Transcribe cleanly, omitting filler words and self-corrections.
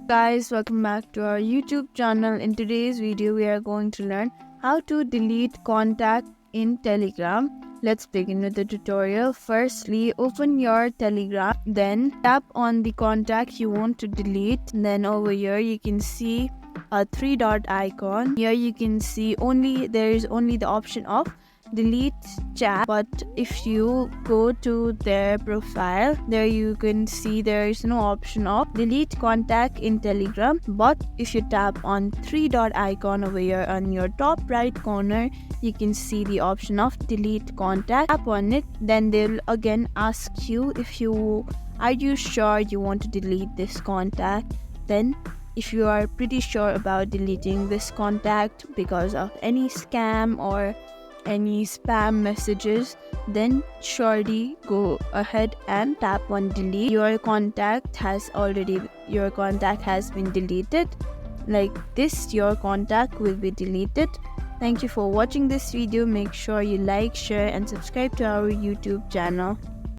Guys, welcome back to our YouTube channel. In today's video we are going to learn how to delete contact in Telegram. Let's begin with the tutorial. Firstly, open your Telegram, then tap on the contact you want to delete. Then over here you can see a three dot icon. Here you can see there is only the option of delete chat, but if you go to their profile, there you can see there is no option of delete contact in Telegram. But if you tap on three dot icon over here on your top right corner, you can see the option of delete contact. Tap on it, then they'll again ask you are you sure you want to delete this contact. Then if you are pretty sure about deleting this contact because of any scam or any spam messages, then surely go ahead and tap on delete. Your contact has been deleted. Like this, your contact will be deleted. Thank you for watching this video. Make sure you like, share and subscribe to our YouTube channel.